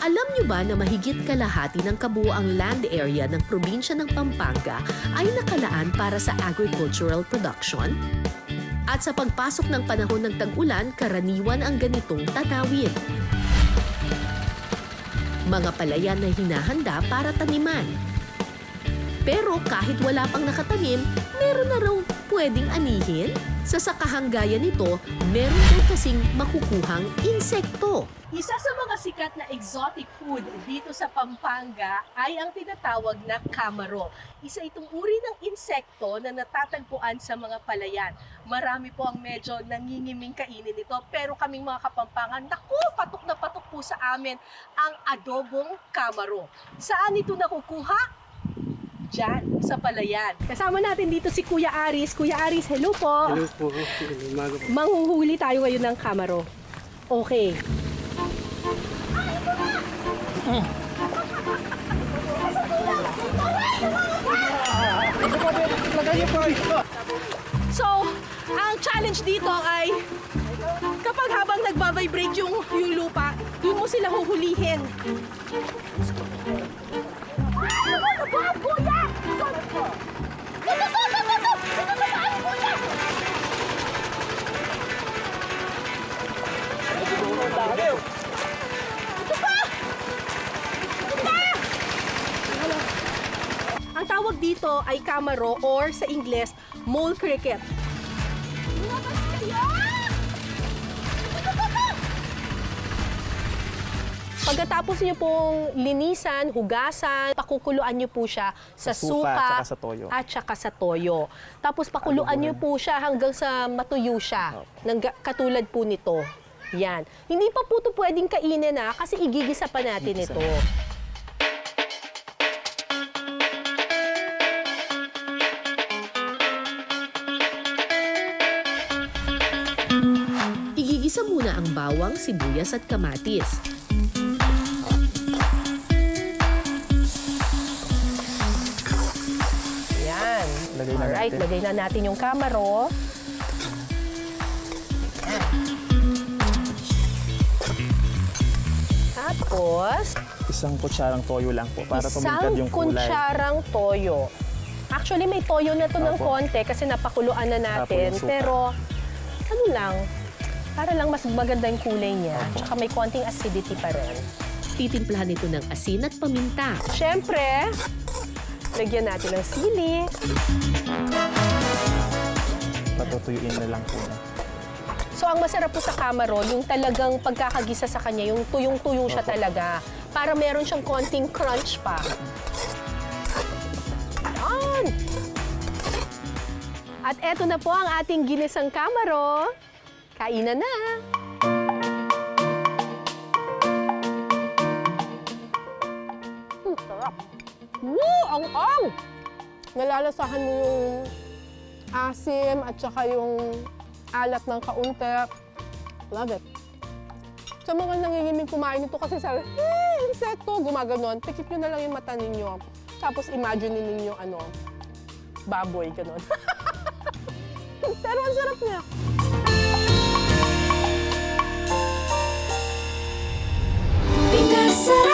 Alam niyo ba na mahigit kalahati ng kabuuang land area ng probinsya ng Pampanga ay nakalaan para sa agricultural production? At sa pagpasok ng panahon ng tag-ulan, karaniwan ang ganitong tanawin. Mga palayan na hinahanda para taniman. Pero kahit wala pang nakatanim, meron na raw pwedeng anihin. Sa sakahang gaya nito, meron daw kasing makukuhang insekto. Isa sa mga sikat na exotic food dito sa Pampanga ay ang tinatawag na kamaro. Isa itong uri ng insekto na natatagpuan sa mga palayan. Marami po ang medyo nangingiming kainin ito, pero kaming mga Kapampangan, naku, patok na patok po sa amin ang adobong kamaro. Saan ito nakukuha? Diyan, sa palayan. Kasama natin dito si Kuya Aris. Kuya Aris, hello po. Hello po. Umaga po. Manghuhuli tayo ngayon ng kamaro. Okay. So, ang challenge dito ay kapag habang nagba-vibrate yung lupa, doon mo sila huhulihin. Ang tawag dito ay kamaro or sa Ingles, mole cricket. Pagkatapos niyo pong linisan, hugasan, pakukuluan niyo po siya sa suka at saka sa toyo. at saka sa toyo. Tapos pakuluan niyo po siya hanggang sa matuyo siya, katulad po nito. Yan. Hindi pa po ito pwedeng kainin kasi igigisa pa natin ito. Igigisa muna ang bawang, sibuyas at kamatis. Yan. Lagay na Alright, natin. lagay na natin yung kamaro. Tapos, Isang kutsarang toyo lang po para tumingkad yung kulay. kutsarang toyo. Actually, may toyo na to ng Opo. konti kasi napakuluan na natin. Tapos yung suka. Pero, ano lang, para lang mas maganda yung kulay niya. Opo. Tsaka may konting acidity pa rin. Titimplahan ito ng asin at paminta. Siyempre, lagyan natin ng sili. Patutuyuin na lang po na. So, ang masarap po sa kamaro, yung talagang pagkakagisa sa kanya, yung tuyong-tuyo siya talaga. Para meron siyang konting crunch pa. Yan! At eto na po ang ating ginisang kamaro. Kainan na! Sarap! Woo! Ang! Nalalasahan mo yung asim at saka yung alat ng kaunti. Love it. Sa mga nangingiming kumain nito kasi sabi, insekto, gumaganon. Pikit nyo na lang yung mata ninyo. Tapos imagine ninyo baboy, ganon. Pero ang sarap niya. Because